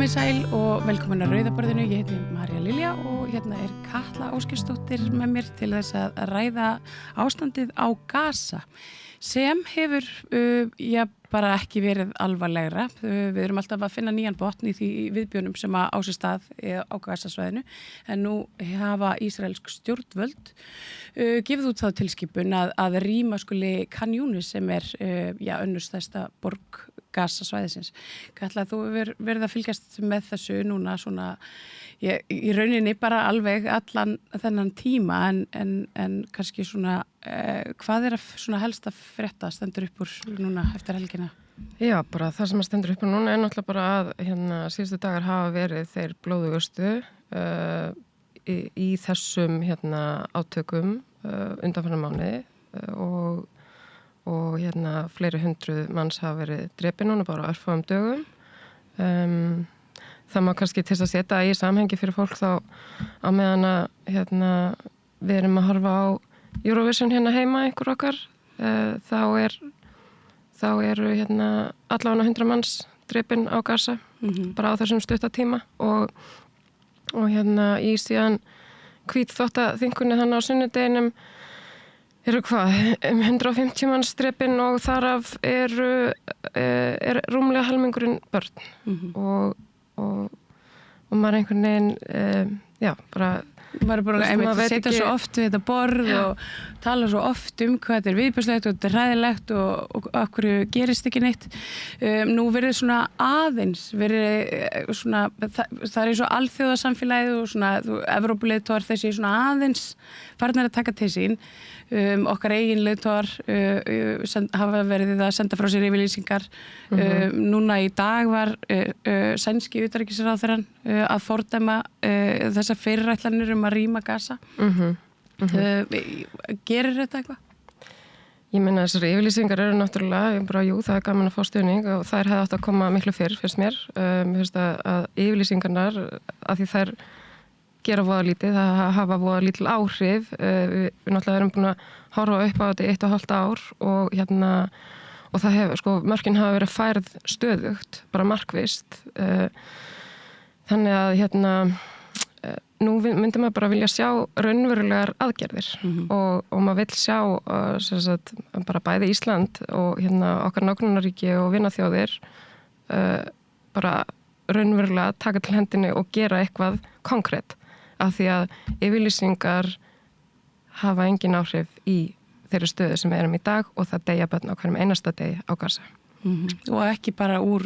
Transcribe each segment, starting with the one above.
Komið sæl og velkomin að Rauðaborðinu. Ég heiti María Lilja og hérna er Katla Ásgeirsdóttir með mér til þess að ræða ástandið á Gaza sem hefur bara ekki verið alvarlegra. Við erum alltaf að finna nýjan botn í því viðbjörnum sem á sér stað á Gaza-svæðinu en nú hafa ísraelsk stjórnvöld gefið út þá tilskipun að rýma skuli Khan Yunis sem er önnur stærsta borg Gaza-svæðisins. Katla, þú hefur verið að fylgjast með þessu núna svona í rauninni bara alveg allan þennan tíma en kannski svona hvað er svona helst að frétta stendur upp úr núna eftir helgina? Já, bara það sem stendur upp úr núna er náttúrulega bara að síðustu dagar hafa verið þeir blóðugustu í þessum átökum undanfarna mánuði og fleiri hundruð manns hafa verið drepin núna bara á örfáum dögum. Það má kannski til að setja í samhengi fyrir fólk þá á meðan að við erum að horfa á Eurovision heima einhver okkar, þá eru allavega 100 manns drepin á Gaza bara á þessum stutta tíma og í síðan hvítþvottaþingunni þannig á sunnudeginum eru 150 manns drepin og þaraf er rúmlega helmingurinn börn og maður einhvern veginn maður er bara að setja svo oft við þetta borð og tala svo oft hvað þetta er viðbjörnslegt og þetta er hræðilegt og okkur gerist ekki neitt. Nú verið svona aðeins svona, það er eins og alþjóðasamfélagið og svona Evrópuleiðtogar þessi svona aðeins farnir að taka til sín. Okkar eigin leiðtogar hafa verið að senda frá sér yfirlýsingar. Núna í dag var sænski utanríkisráðherrann að fordæma þessar fyrirætlanir að rýma Gaza. Gerir þetta eitthvað? Ég meina þessar yfirlýsingar eru náttúrulega, það er gaman að fá stuðning og þær hefði átt að koma miklu fyrr, finnst mér. Mér finnst að yfirlýsingarnar, af því þær gera voða lítið, það hafa voða lítil áhrif. Við náttúrulega erum búin að horfa upp á þetta 1,5 ár og það hefur, mörkin hafa verið færð stöðugt, bara markvisst. Þannig að nú myndi maður bara vilja sjá raunverulegar aðgerðir og maður vill sjá bara bæði Ísland og okkar nágrannaríki og vinaþjóðir bara raunverulega taka til hendinni og gera eitthvað konkrétt af því að yfirlýsingar hafa engin áhrif í þeirri stöðu sem við erum í dag og það deyja börn á hverjum einasta degi á Gaza. Og ekki bara úr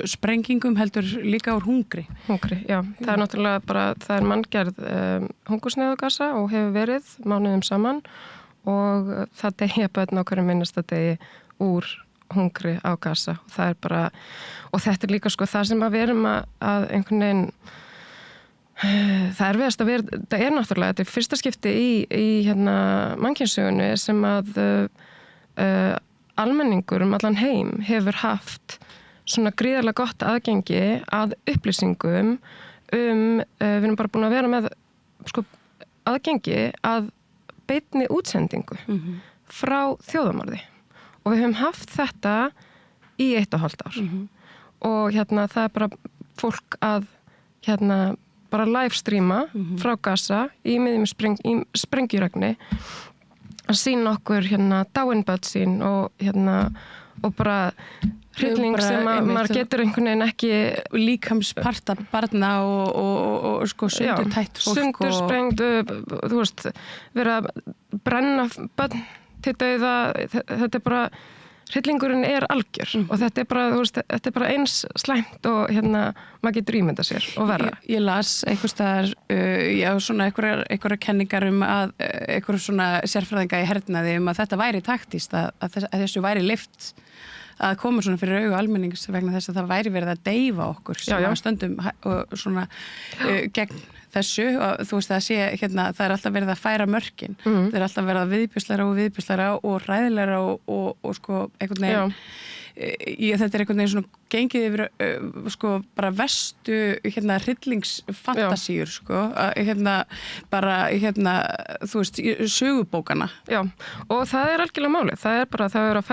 sprengingum heldur líka úr hungri. Hungri, já. Það er náttúrulega bara, það er manngerð hungursneyð á Gaza og hefur verið mánuðum saman og það deyja börn á hverjum einasta degi úr hungri á Gaza. Og það er bara, og þetta er líka það sem við erum að einhvern veginn það erfiðast að vera, það er náttúrulega, þetta er fyrsta skipti í mannkynssögunni sem að almenningur allan heim hefur haft svona gríðarlega gott aðgengi að upplýsingum við erum bara búin að vera með aðgengi að beinni útsendingu frá þjóðamorði og við höfum haft þetta í 1,5 ár og það er bara fólk að bara livestreama frá Gaza í miðjum sprengjuregni að sýna okkur dáin börn sín og bara hrylling sem maður getur einhvern veginn ekki líkamsparta barna og sundurtætt fólk sundursprengt, þú veist vera að brenna börn til dauða, þetta er bara hryllingurinn er algjör og þetta er bara, þú veist, þetta er bara eins slæmt og maður getur ímynda sér og verra. Ég las einhvers staðar, svona einhverjar kenningar að einhverjum svona sérfræðinga í hernaði að þetta væri taktist, að þessu væri lyft að koma svona fyrir augu almennings vegna þess að það væri verið að deyfa okkur sem á stöndum svona gegn þessu og þú veist að sé það er alltaf verið að færa mörkin það er alltaf verið að viðbjóslara og hræðilegra og einhvern veginn þetta einhvern veginn svona gengið yfir sko bara verstu hryllingsfantasíur sko, bara þú veist, sögubókana. Já, og það algjörlega málið, það bara, það að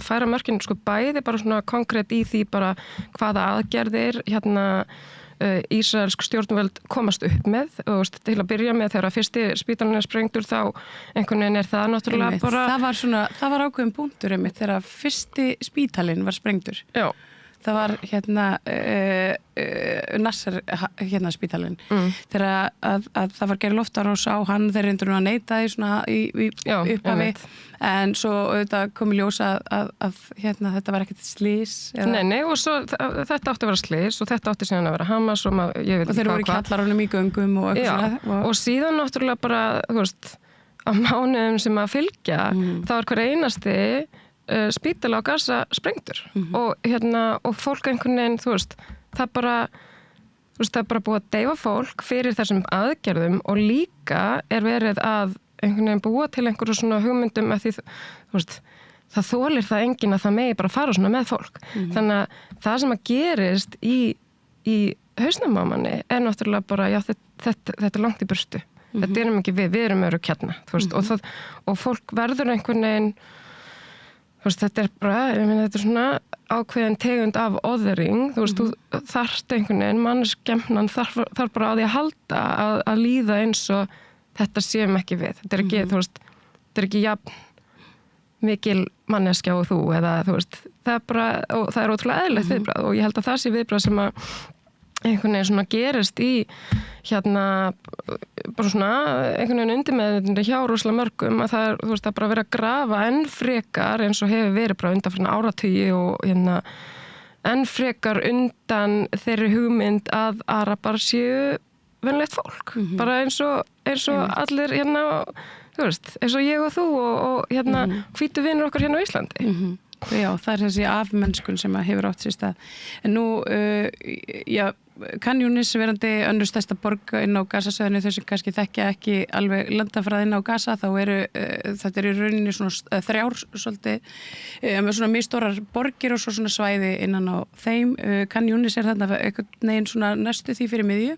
færa mörkin sko bæði bara svona konkrétt í því bara hvaða aðgerðir Ísraelsk stjórnvöld komast upp með og til að byrja með þegar fyrsti spítalinn sprengdur þá einhvern veginn það náttúrulega bara... Það var ákveðin punktur þegar fyrsti spítalinn var sprengdur. Já. Það var Nasser spítalinn þegar að það var gerð loftárás á hann þeir reyndu að neita því svona í upphafi en svo auðvitað kom í ljós að þetta var ekkert slys Nei, og svo þetta átti að vera slys og þetta átti síðan að vera Hamas og þeir voru í kjallarunum í göngum og og síðan náttúrulega bara, þú veist, á mánuðum sem að fylgja þá var hver einasti spítala á Gaza sprengdur og fólk einhvern veginn, þú veist, það er bara búið að deyfa fólk fyrir þessum aðgerðum og líka verið að einhvern veginn búa til einhverju svona hugmyndum að því, þú veist, það þolir það enginn að það megi bara fara svona með fólk. Þannig að það sem að gerist í hausnum á manni náttúrulega bara, já, þetta langt í burtu. Þetta erum ekki við erum örugg hérna, þú veist, og fólk verður einhvern veginn þú veist, þetta bara, þetta svona ákveðin tegund af othering, þú veist, þú þarft einhvern veginn, mannskemnan þarf bara á því að halda að líða eins og þetta séum ekki við. Þetta ekki, þú veist, þetta ekki jafn mikil manneskja og þú, eða þú veist, það bara, og það ótrúlega eðlilegt viðbragð og ég held að það sé viðbragð sem að einhvern veginn svona gerist í bara svona einhvern veginn undirmeðvitundinni hjá rosalega mörgum að það þú veist, það bara verið að grafa enn frekar eins og hefur verið bara undanfarna áratugi og enn frekar undan þeirri hugmynd að arabar séu venlegt fólk, bara eins og allir þú veist, eins og ég og þú og hvítu vinur okkar á Íslandi. Já, það þessi afmennskun sem hefur átt sér stað. En nú, Khan Yunis verandi önnur stærsta borg inn á Gazasvæðinu, þau sem kannski þekkja ekki alveg landafræði inn á Gaza, þá þetta í rauninni svona þrjár svolítið, með svona misstórar borgir og svo svona svæði innan á þeim. Khan Yunis þarna einhvern veginn svona næstu því fyrir miðju.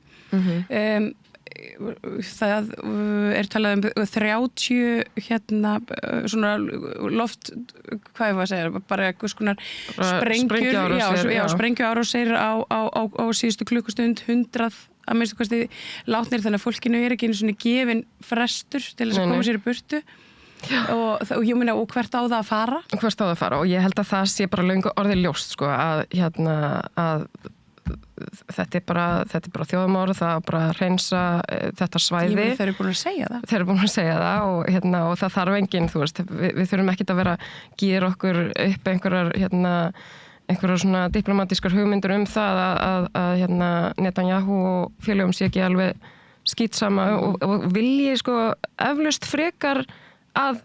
Það talað 30 svona loft, hvað ég var að segja, bara eitthvað skonar sprengjuárásir á síðustu klukkustund, 100 að minnstu kosti látnir, þannig að fólkinu ekki einu svona gefin frestur til þess að koma sér í burtu og ég meina, og hvert á það að fara? Og ég held að það sé bara löngu orðið ljóst sko, að þetta er bara þjóðamál, það er bara að hreinsa þetta svæði. Þeir eru búin að segja það. Og það þarf enginn, þú veist, við þurfum ekki að vera að gera okkur upp einhverjar svona diplomatískar hugmyndur það að Netanyahu og félögum sé ekki alveg skítsama og vilji sko eflaust frekar að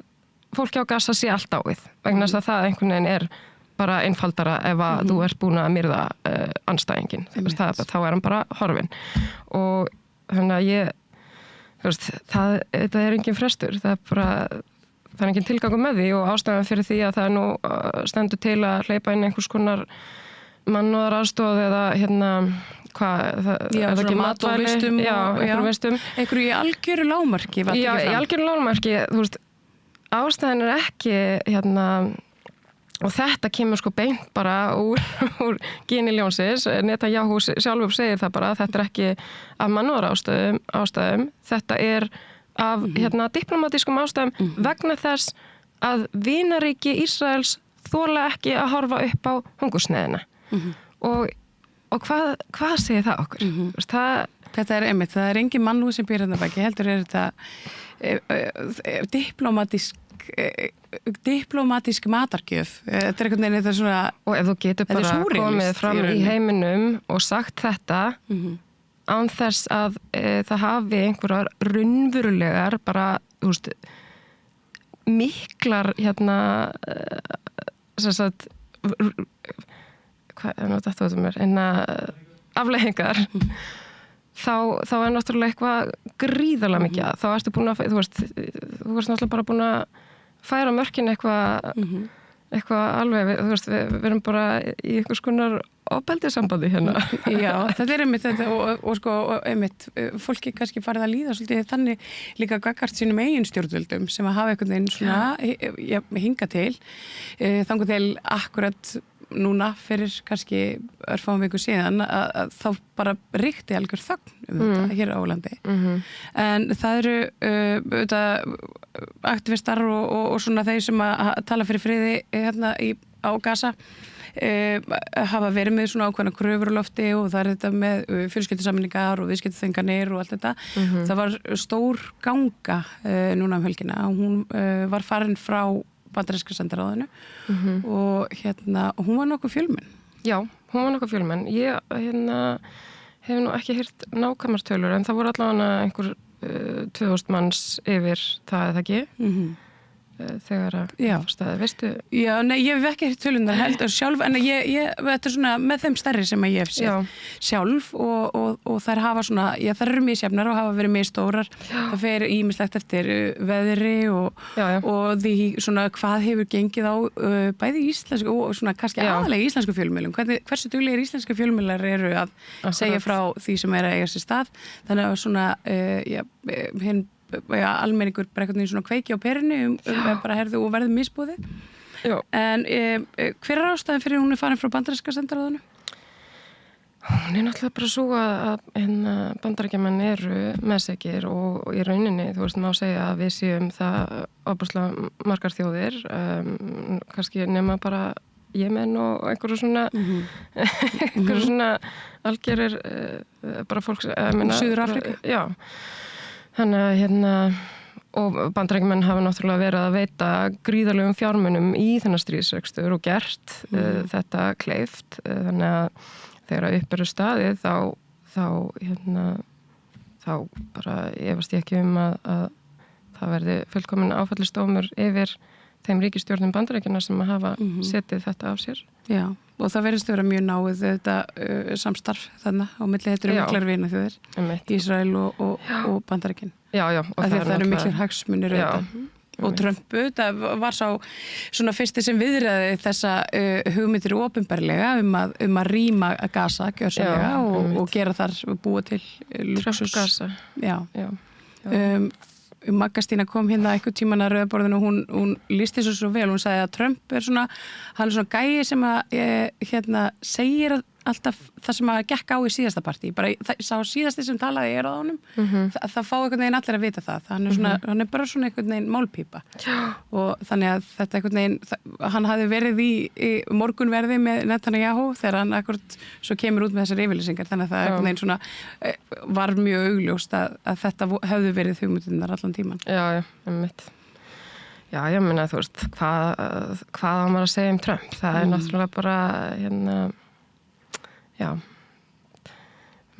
fólki á Gaza sé allt á við, vegna þess að það einhvern veginn bara einfaldara ef að þú ert búin að myrða andstæðingin. Þá hann bara horfinn. Og þannig að þú veist, þetta engin frestur. Það engin tilgangur með því og ástæðan fyrir því að það nú stendur til að hleypa inn einhvers konar mannúðaraðstoð eða svona mat og vistum einhverju í algjöru lágmarki. Já, í algjöru lágmarki, þú veist, ástæðan ekki og þetta kemur sko beint bara úr gini ljónsins. Netanyahu sjálfur segir það bara að þetta ekki af mannúðarástæðum, þetta af diplomatískum ástæðum vegna þess að vinaríki Ísraels þola ekki að horfa upp á hungursneiðina. Og hvað segir það okkur? Þetta einmitt, það engin mannúð sem býr hérna baki, heldur þetta diplomatísk matargjöf. Þetta einhvern veginn þetta svona... Og ef þú getur bara komið fram í heiminum og sagt þetta án þess að það hafi einhverjar raunverulegar bara, þú veist, miklar afleiðingar þá náttúrulega eitthvað gríðarlega mikið. Þá ertu búin að, þú veist náttúrulega bara búin að færa mörkin eitthvað eitthvað alveg, þú veist, við erum bara í einhvers konar ofbeldissambandi hérna. Já, þetta einmitt þetta og sko, einmitt, fólki kannski farið að líða svolítið þannig líka gagnvart sínum eigin stjórnvöldum sem að hafa einhvern veginn svona hinga til, þangað til akkurat núna fyrir kannski örfáum viku síðan að þá bara ríkti algjör þögn þetta hér á landi. En það eru auðvitað aktivistar og svona þeir sem að tala fyrir friði hérna á Gaza hafa verið með svona ákveðna kröfur á lofti og það er þetta með fjölskyldusameiningar og viðskiptaþvinganir og allt þetta. Það var stór ganga núna helgina. Hún var farin frá bandaríska sendiráðinu og hún var nokkuð fjölmenn. Já, hún var nokkuð fjölmenn. Ég hef nú ekki heyrt nákvæmar tölur en það voru allavega einhver 2000 manns yfir það eða ekki. Þegar að staði, veistu? Já, nei, ég hef ekki tölundar heldur sjálf, en þetta er svona með þeim stærri sem ég hef séð sjálf og þær hafa svona, þær eru misjafnar og hafa verið misstórar. Það fer ýmislegt eftir veðri og því svona hvað hefur gengið á bæði íslensku og svona kannski aðalega íslensku fjölmiðlum. Hversu duglegir íslenska fjölmiðlar eru að segja frá því sem er að eiga sér stað. Þannig að svona, almenningur bara einhvern veginn svona kveiki á perunni bara herðu og verði misbúði. En hver er ástæðan fyrir hún er farin frá bandaríska sendiráðinu? Hún er náttúrulega bara svo að bandaríkjamenn eru meðsekir og í rauninni, þú veist, má segja að við séum það ofboðslega margar þjóðir, kannski nema bara Jemen og einhverju svona einhverju svona algerir bara fólk Suður Afríku. Já. Þannig að og bandaríkjamenn hafa náttúrulega verið að veita gríðarlegum fjármunum í þennan stríðsrekstur og gert þetta kleift. Þannig að þegar upp eru staðið þá bara efast ég ekki að það verði fullkominn áfallisdómur yfir þeim ríkisstjórnum Bandaríkjanna sem að hafa setið þetta af sér. Já, og það verðist að vera mjög náið þetta samstarf þarna á milli þetta eru miklar vinaþjóðir, Ísrael og Bandaríkin. Já, og það eru miklir hagsmunir og Trump, það var sá svona fyrsti sem viðræði þessa hugmyndir opinberlega um að rýma Gaza gjörsamlega og gera þar búa til luxus. Gaza. Já. Magga Stína kom hérna einhvern tímann að rauðaborðinu og hún lýsti svo vel, hún sagði að Trump er svona, hann er svona gæi sem að segir alltaf það sem að gekk á í síðasta partí, bara sá síðasti sem talaði á honum, það fá einhvern veginn allir að vita það, hann er svona, hann er bara svona einhvern veginn málpípa og þannig að þetta einhvern veginn, hann hafði verið í morgunverði með Netanyahu þegar hann akkurat svo kemur út með þessar yfirlýsingar, þannig að það einhvern veginn svona var mjög augljóst að þetta hefðu verið hugmyndirnar allan tíman. Já, einmitt. Já, ég meina, þú veist, hvað á maður að segja Trump? Það er náttúrulega bara, já,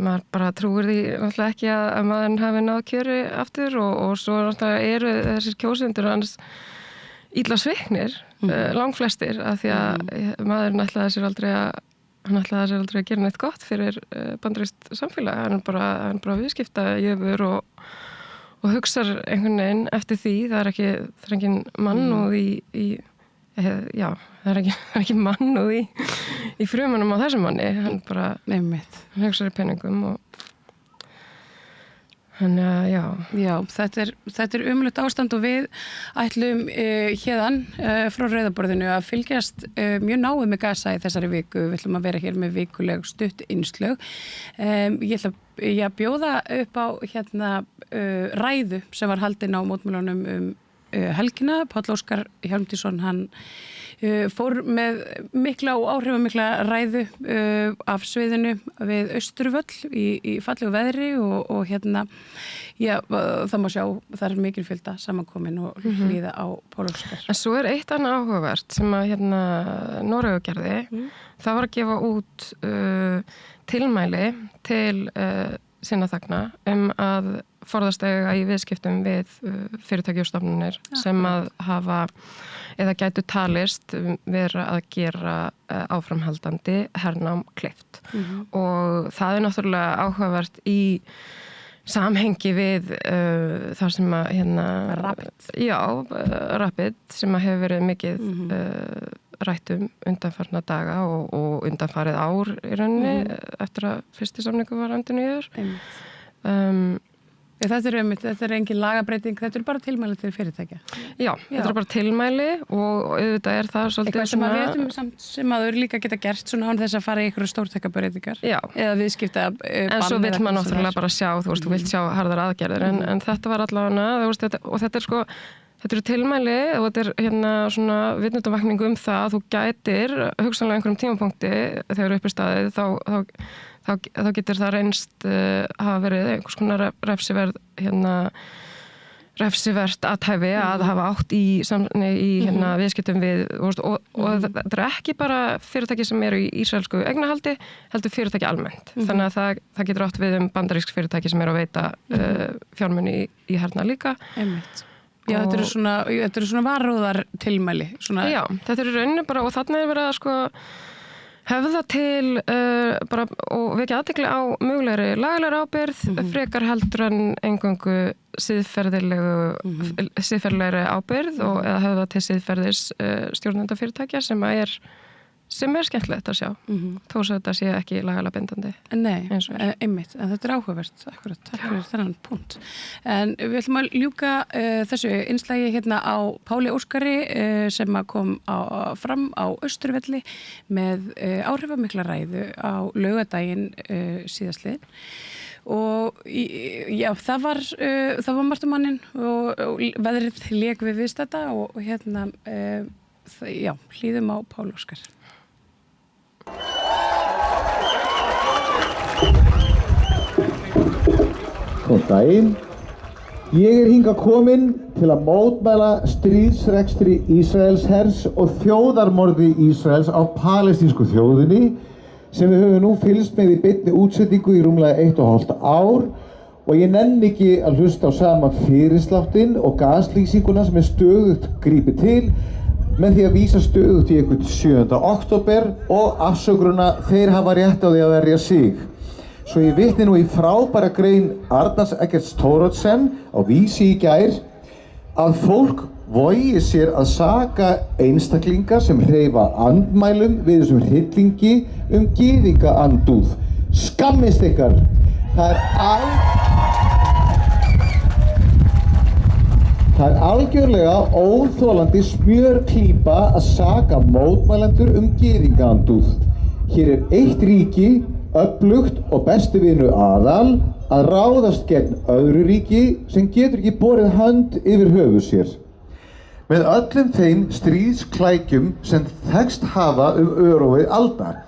maður bara trúir því náttúrulega ekki að maður hafi náð kjöri aftur og svo náttúrulega eru þessir kjósendur hans illa sviknir, langflestir, af því að maður ætlaði sér aldrei að gera neitt gott fyrir bandarískt samfélag, hann er bara viðskiptajöfur og hugsar einhvern veginn eftir því, það er engin mannúð það er ekki mannúð í frumunum á þessum manni, hann bara hann hugsar í peningum og hann, þetta er umlegt ástand og við ætlum héðan frá Rauðaborðinu að fylgjast mjög náið með Gaza í þessari viku, við ætlum að vera hér með vikuleg stutt innslög. Ég ætla að bjóða upp á ræðu sem var haldin á mótmælunum helgina. Páll Óskar Hjálmtýsson, hann fór með mikla og áhrifamikla ræðu af sviðinu við Austurvöll í fallegu veðri og það má sjá, það er mikil fjölda samankomin og hlýða á Páll Óskar. En svo er eitt annað áhugavert sem að Noregur gerði, það var að gefa út tilmæli til sinna þagna að forðast eiga í viðskiptum við fyrirtæki og stofnanir sem að hafa eða gætu talist vera að gera áframhaldandi hernám kleift og það er náttúrulega áhugavert í samhengi við það sem að Rapid sem að hefur verið mikið rætt undanfarna daga og undanfarið ár í rauninni eftir að fyrsti samningur var endurnýjaður. Þetta er engin lagabreiting, þetta er bara tilmæli til fyrirtækja. Já, þetta er bara tilmæli og auðvitað er það svolítið eitthvað sem að við veitum samt sem að þau líka geta gert svona án þess að fara í ykkur stórtækjabreytingar eða viðskipta en svo vill maður náttúrulega bara sjá, þú vilt sjá harðar aðgerðir en þetta var allavega og þetta er þetta eru tilmæli og þetta er svona vitundavakning það að þú gætir hugsanlega einhverjum tímapunkti þegar uppi staðið þá getur það reynst hafa verið einhvers konar refsivert athæfi að hafa átt í viðskiptum við og þetta er ekki bara fyrirtæki sem eru í ísraelsku eignarhaldi, heldur fyrirtæki almennt. Þannig að það getur átt við bandarísk fyrirtæki sem eru að veita fjármuni í hernað líka. Einmitt. Já, þetta eru svona varúðar tilmæli. Já, þetta eru rauninni bara og þarna er verið að höfða til og vekja athygli á mögulegri lagalegri ábyrgð frekar heldur en eingöngu siðferðilegri ábyrgð eða höfða til siðferðis stjórnendafyrirtækja sem er skemmtilegt að sjá þó að þetta sé ekki lagalega bindandi. Nei, einmitt, en þetta er áhugavert akkurat, takk fyrir þennan punkt. En við ætlum að ljúka þessu innslagi á Páli Óskari sem kom fram á Austurvelli með áhrifamikla ræðu á laugardaginn síðastliðinn. Og já, það var margt manninn og veðrið lék við viðstadda og hlýðum á Pál Óskar. Góðan daginn. Ég hingað kominn til að mótmæla stríðsrekstri Ísraelshers og þjóðarmorði Ísraels á palestínsku þjóðinni sem við höfum nú fylgst með í beinni útsendingu í rúmlega 1,5 ár og ég nenni ekki að hlusta á sama fyrirsláttinn og gaslýsinguna sem stöðugt grípið til með því að vísa stöðugt í einhvern 7. október og afsökunina þeir hafa rétt á því að verja sig. Svo ég vitni nú í frábæra grein Arnars Eggerts Thoroddsen á Vísi í gær að fólk vogi sér að saka einstaklinga sem hreyfa andmælum við þessum hryllingi gyðingaandúð. Skammist ykkar! Það er algjörlega óþolandi smjörklípa að saka mótmælendur gyðingaandúð. Hér er eitt ríki, öflugt og besti vinur aðal, að ráðast gegn öðru ríki sem getur ekki borið hönd yfir höfuð sér. Með öllum þeim stríðsklækjum sem þekkst hafa örófið alda.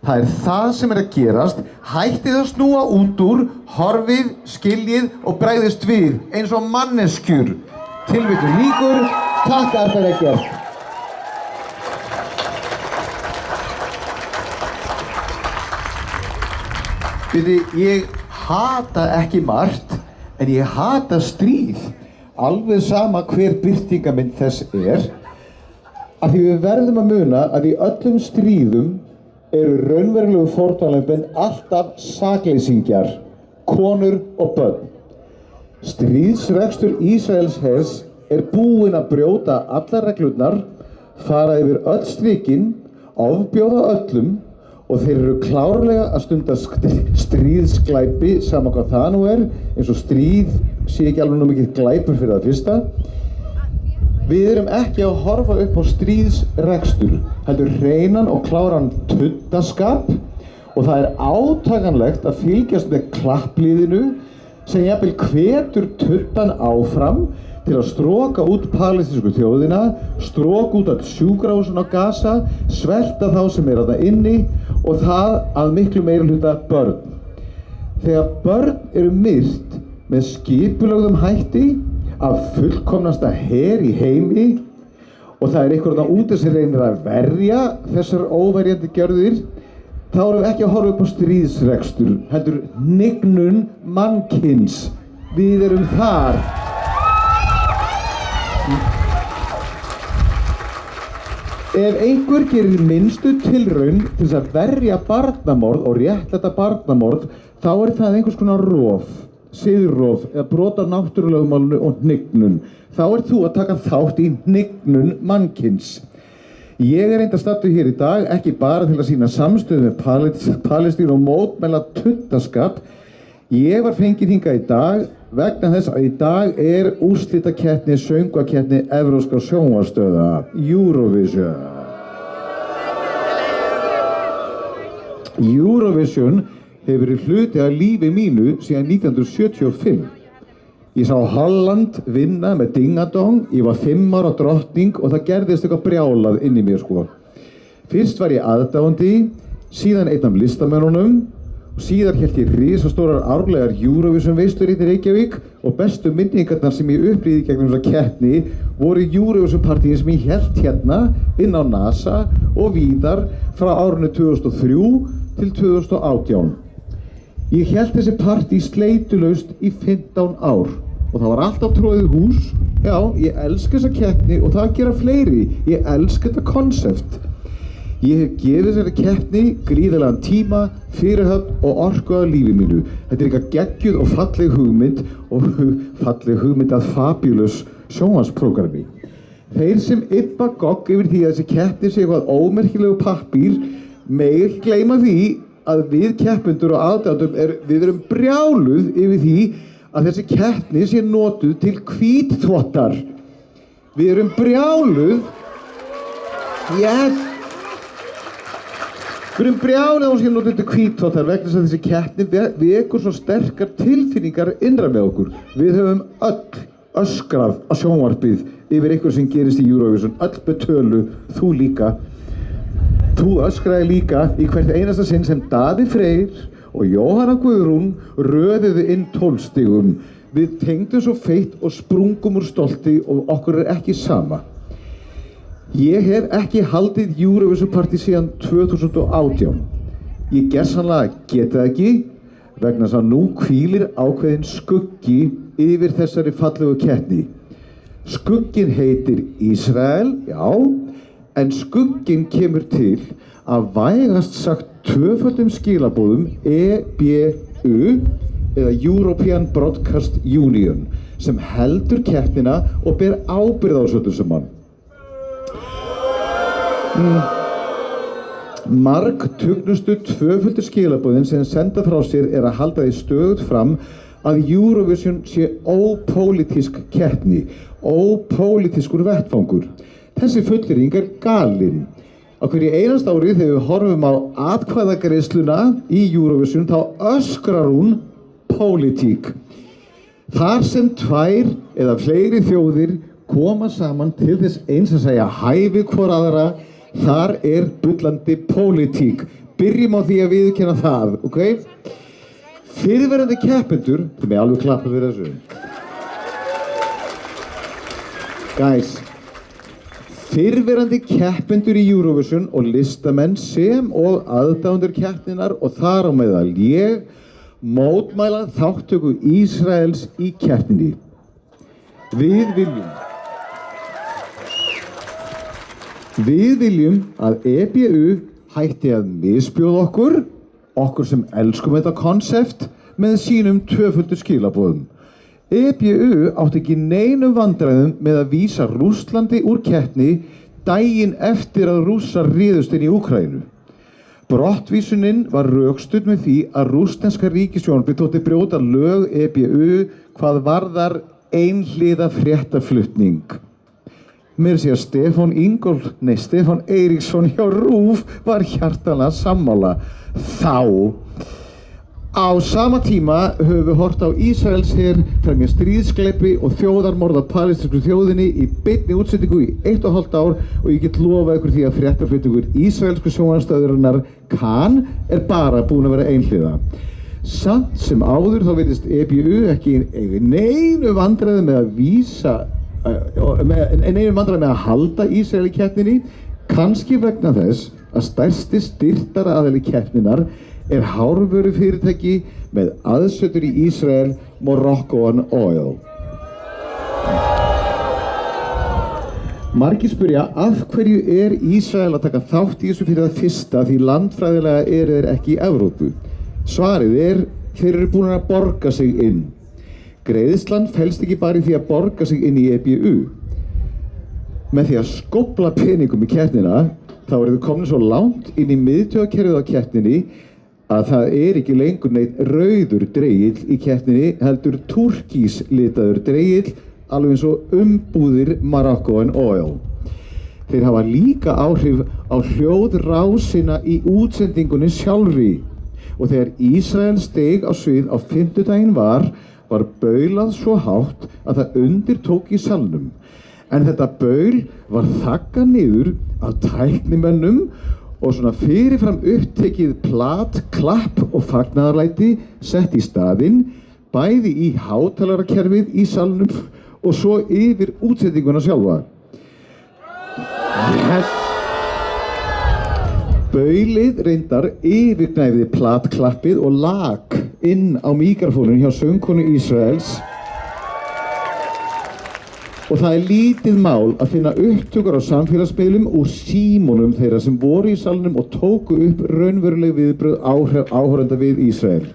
Það er það sem er að gerast, hættið að snúa út úr, horfið, skiljið og bregðist við eins og manneskjur. Tilvitnun lýkur, takk Arnar Eggert. Ég hata ekki margt, en ég hata stríð. Alveg sama hver birtingarmynd þess af því við verðum að muna að í öllum stríðum eru raunverulegu fórnarlömbin alltaf sakleysingjar, konur og börn. Stríðsrekstur Ísraelshers búinn að brjóta allar reglurnar, fara yfir öll strikin, ofbjóða öllum og þeir eru klárlega að stunda stríðsglæpi sama hvað það nú eins og stríð sé ekki alveg nú mikið glæpur fyrir það fyrsta. Við erum ekki að horfa upp á stríðsrekstur, heldur hreinan og kláran tuddaskap og það er átakanlegt að fylgjast með klappliðinu sem jafnvel hvetur tuddan áfram til að stroka út palestínsku þjóðina, stroka út öll sjúkrahúsin á Gaza, svelta þá sem þarna inni og það að miklu meirihluta börn. Þegar börn eru myrt með skipulögðum hætti af fullkomnasta her í heimi og það einhver þarna úti sem reynir að verja þessar óverjandi gjörðir, þá erum við ekki að horfa upp á stríðsrekstur, heldur hnignun mannkyns. Við erum þar. Ef einhver gerir minnstu tilraun til þess að verja barnamorð og réttlæta barnamorð, þá það einhvers konar rof. siðrof eða brot af náttúrulögmálinu og hnignun, þá ert þú að taka þátt í hnignun mannkyns. Ég er enda stattur hér í dag ekki bara til að sýna samstöðu með Palestínu og mótmæla tuddaskap. Ég var fenginn hingað í dag vegna þess að í dag er úrslitakeppni söngvakeppni evrópskra sjónvarpsstöðva, Eurovision. Eurovision hefur verið hluti af lífi mínu síðan 1975. Ég sá Holland vinna með Dingadong, ég var 5 ára drottning og það gerðist eitthvað brjálað inn í mér sko. Fyrst var ég aðdáandi, síðan einn af listamönnunum og síðan hélt ég risastórar árlegar Eurovision veislur í Reykjavík og bestu minningarnar sem ég upplýði gegnum þessa keppni voru Eurovision partíin sem ég hélt hérna inn á NASA og víðar frá árinu 2003 til 2018. Ég hélt þessi partí sleitulaust í 15 ár og það var alltaf tróðið hús. Já, ég elska þessa keppni og það gera fleiri. Ég elska þetta konsept. Ég hef gefið þessari keppni gríðarlegan tíma, fyrirhöfn og orku að lífi mínu. Þetta er eitthvað geggjuð og falleg hugmynd að fabulous sjónvarpsprógrami. Þeir sem yppa gogg yfir því að þessi keppni sé eitthvað ómerkilegu pappír mega ekki gleyma því að við keppendur og aðdáendum við erum brjáluð yfir því að þessi keppni sé notuð til hvítþvottar. Við erum brjáluð. Yes. Við erum brjáluð að hún sé notuð til hvítþvottar vegna þess að þessi keppni vekur svo sterkar tilfinningar innra með okkur. Við höfum öll öskrað á sjónvarpið yfir eitthvað sem gerist í Eurovision. Öll betölu, þú líka. Þú öskraði líka í hvert einasta sinn sem Daði Freyr og Jóhanna Guðrún röðuðu inn 12 stigum. Við tengdum svo feitt og sprungum úr stolti og okkur er ekki sama. Ég hef ekki haldið Eurovision partí síðan 2018. Ég gersamlega geta ekki vegna þess að nú hvílir ákveðin skuggi yfir þessari fallegu keppni. Skugginn heitir Ísrael, já, en skugginn kemur til að vægast sagt tvöföldum skilaboðum EBU eða European Broadcast Union sem heldur keppnina og ber ábyrgð á þessu öllu saman. Margtugnustu tvöföldu skilaboðin sem senda frá sér er að halda því stöðugt fram að Eurovision sé ópólitísk keppni, ópólitískur vettfangur. Þessi fullyrðing er galin. Á hverju einasta ári þegar við horfum á atkvæðagreiðsluna í Eurovision þá öskrar hún pólitík. Þar sem 2 eða fleiri þjóðir koma saman til þess eins að segja hæfi hvor aðra, þar er bullandi pólitík. Byrjum á því að viðurkenna það, ok? Fyrirverandi keppendur, þið með alveg klappa fyrir þessu. Guys, fyrrverandi keppendur í Eurovision og listamenn sem og aðdáendur keppninnar og þar á meðal ég mótmæla þátttöku Ísraels í keppninni. Við viljum að EBU hætti að misbjóða okkur sem elskum þetta konsept með sínum tvöföldu skilaboðum. EBU átti ekki neinum vandræðum með að vísa Rússlandi úr keppni daginn eftir að Rússar réðust inn í Úkraínu. Brottvísunin var rökstudd með því að rússneska ríkissjónvarpið þótti brjóta lög EBU hvað varðar einhliða fréttaflutning. Meira að segja Stefán Eiríksson hjá RÚV var hjartanlega sammála. Þá. Á sama tíma höfum við hort á Ísraelsher fremja stríðsglæpi og þjóðarmorð á palestínsku þjóðinni í beinni útsendingu í 1,5 ár og ég get lofað ykkur því að fréttaflutningur ísraelsku sjónvarpsstöðvarinnar Kan er bara búin að vera einhliða. Samt sem áður þá virðist EBU ekki neinu vandræði með að með að halda Ísrael í keppninni, kannski vegna þess að stærsti styrktaraðili keppninnar er hárvöru fyrirtæki með aðsetur í Ísrael, Morocco Oil. Margir spyrja af hverju er Ísrael að taka þátt í þessu fyrir það fyrsta því landfræðilega eru þeir ekki í Evrópu. Svarið er þeir eru búin að borga sig inn. Greiðslan felst ekki bara í því að borga sig inn í EBU. Með því að skófla peningum í keppnina, þá eru þau komin svo langt inn í miðtaugakerfið á keppninni að það ekki lengur neitt rauður dregill í keppninni, heldur túrkíslitaður dregill, alveg eins og umbúðir Morocco and Oil. Þeir hafa líka áhrif á hljóðrásina í útsendingunni sjálfri. Og þegar Ísrael steig á svið á fimmtudaginn var baulað svo hátt að það undirtók í salnum. En þetta baul var þaggað niður af tæknimönnum og svona fyrirfram upptekið plat, klapp og fagnaðarlæti sett í staðinn, bæði í hátalarakerfið í salnum og svo yfir útsendinguna sjálfa. Baulið reyndar yfirgnæfði platklappið og lag inn á míkrafónun hjá söngkonu Ísraels. Og það lítið mál að finna upptökur á samfélagsmiðlum úr símónum þeirra sem voru í salnum og tóku upp raunveruleg viðbrögð áhorfenda við Ísrael.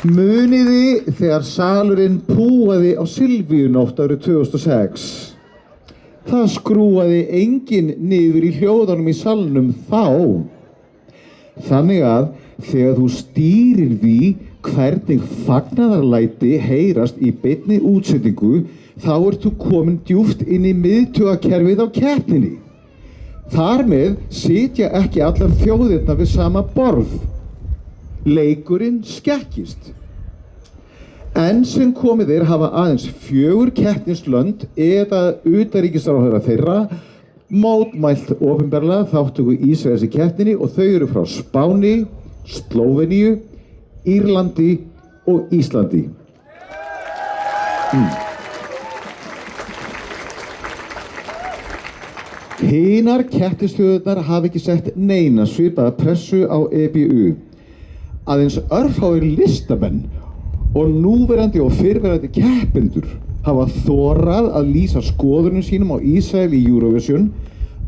Muniði þegar salurinn púaði á Silvíunótt árið 2006. Það skrúaði enginn niður í hljóðanum í salnum þá. Þannig að þegar þú stýrir því hvernig fagnaðarlæti heyrast í beinni útsendingu, þá ert þú komin djúpt inn í miðtaugakerfið á keppninni. Þar með sitja ekki allar þjóðirnar við sama borð. Leikurinn skekkist. Enn sem komið hafa aðeins 4 keppnislönd eða utanríkisráðherra þeirra mótmælt opinberlega þátttöku Ísraels í keppninni og þau eru frá Spáni, Slóveníu, Írlandi og Íslandi. Hinar keppnisþjóðirnar hafa ekki sett neina svipaða pressu á EBU. Aðeins örfáir listamenn og núverandi og fyrrverandi keppendur hafa þorað að lýsa skoðunum sínum á Ísrael í Eurovision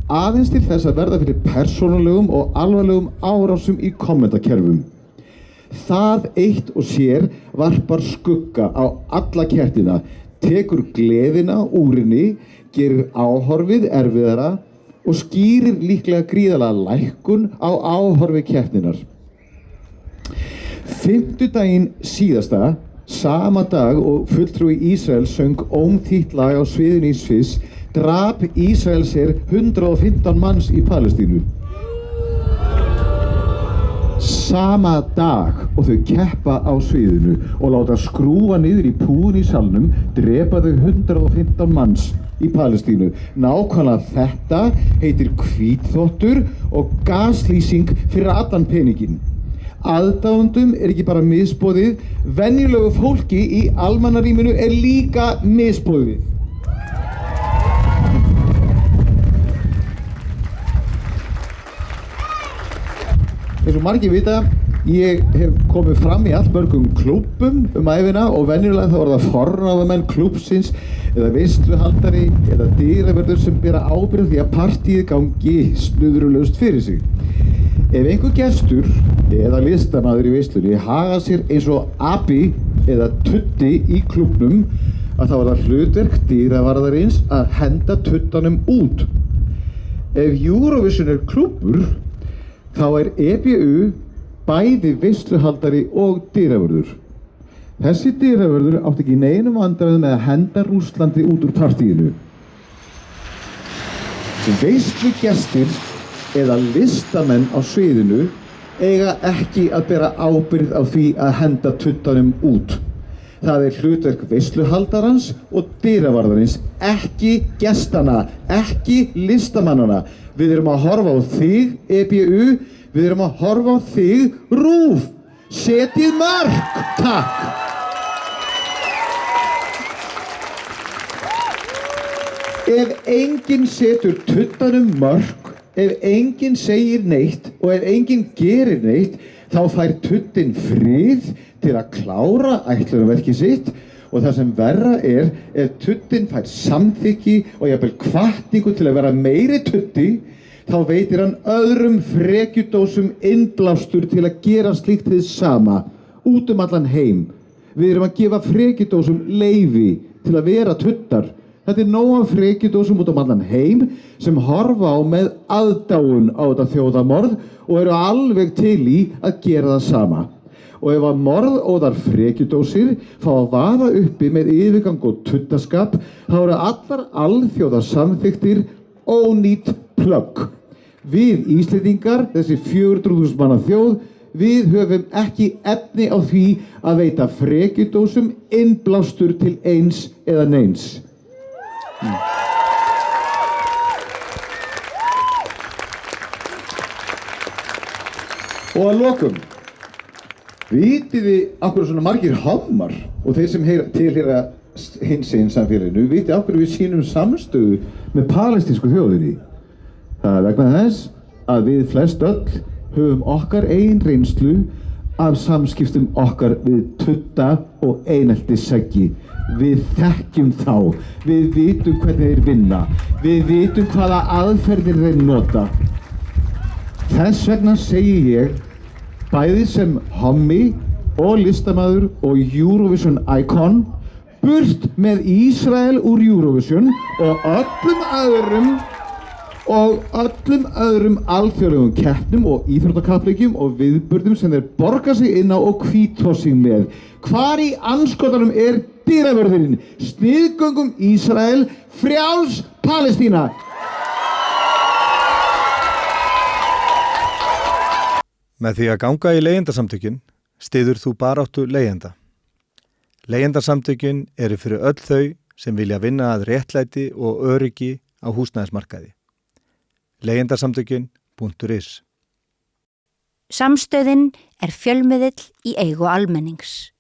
aðeins til þess að verða fyrir persónulegum og alvarlegum árásum í kommentakerfum. Það eitt og sér varpar skugga á alla keppnina, tekur gleðina úr henni, gerir áhorfið erfiðara og skýrir líklega gríðarlega lækkun á áhorfi keppninnar. Fimmtudaginn síðasta, sama dag og fulltrúi Ísrael söng ómþýtt lag á sviðinu í Sviss, drap Ísrael sér 115 manns í Palestínu. Sama dag og þau keppa á sviðinu og láta skrúfa niður í púin í salnum, drepa þau 115 manns í Palestínu. Nákvæmlega þetta heitir hvítþvottur og gaslýsing fyrir allan peninginn. Aðdáendum ekki bara misboðið, venjulegu fólki í almannarýminu líka misboðið. Eins og margir vita, ég hef komið fram í allmörgum klúbbum ævina og venjulega þá það forráðamenn klúbbsins eða veisluhaldari eða dyravörður sem bera ábyrgð því að partíið gangi snurðulaust fyrir sig. Ef einhver gestur eða listamaður í veislunni haga sér eins og abi eða tuddi í klúbbnum, að þá það hlutverk dyravarðarins að henda tuddanum út. Ef Eurovision klúbbur, þá EBU bæði veisluhaldari og dyravörður. Þessi dyravörður átti ekki neinum vandræðum með að henda Rússlandi út úr partíinu. Veislugestir eða listamenn á sviðinu eiga ekki að bera ábyrgð á því að henda tuddanum út. Það hlutverk veisluhaldarans og dyravarðarins, ekki gestana, ekki listamannana. Við erum að horfa á þig, EBU, við erum að horfa á þig, RÚV. Setjið mark, takk! Ef enginn setur tuddanum mörk, ef enginn segir neitt og ef enginn gerir neitt, þá fær tuddin frið til að klára ætlunarverkið sitt og það sem verra ef tuddin fær samþykki og jafnvel hvatningu til að vera meiri tuddi, þá veitir hann öðrum frekjudósum innblástur til að gera slíkt hið sama út allan heim. Við erum að gefa frekjudósum leyfi til að vera tuttar. Þetta nóg af frekjudósum út allan heim sem horfa á með aðdáun á þetta þjóðamorð og eru alveg til í að gera það sama. Og ef að morðóðar frekjudósir fá að vaða uppi með yfirgang og tuttaskap, þá eru allar alþjóðar samþykktir ónýtt plögg. Við Íslendingar, þessi 400.000 manna þjóð, við höfum ekki efni á því að veita frekjudósum innblástur til eins eða neins. Og að lokum, vitið þið af hverju svona margir hommar og þeir sem tilheyra hinsegin samfélaginu, vitið af hverju við sýnum samstöðu með palestínsku þjóðinni? Það er vegna þess að við flest öll höfum okkar eigin reynslu af samskiptum okkar við tutta og einelti seggi. Við þekkjum þá, við vitum hvernig þeir vinna, við vitum hvaða aðferðir þeir nota. Þess vegna segi ég, bæði sem hommi og listamaður og Eurovision icon, burt með Ísrael úr Eurovision og öllum öðrum alþjóðlegum keppnum og íþróttakappleikjum og viðburðum sem þeir borga sig inn á og hvítá sig með. Hvar í andskotanum er dyravörðurinn? Sniðgöngum Ísrael, frjáls Palestína! Með því að ganga í leigjendasamtökin styður þú baráttu leigjenda. Leigjendasamtökin eru fyrir öll þau sem vilja vinna að réttlæti og öryggi á húsnæðismarkaði. Leigjendasamtökin.is Samstöðin er fjölmiðill í eigu almennings.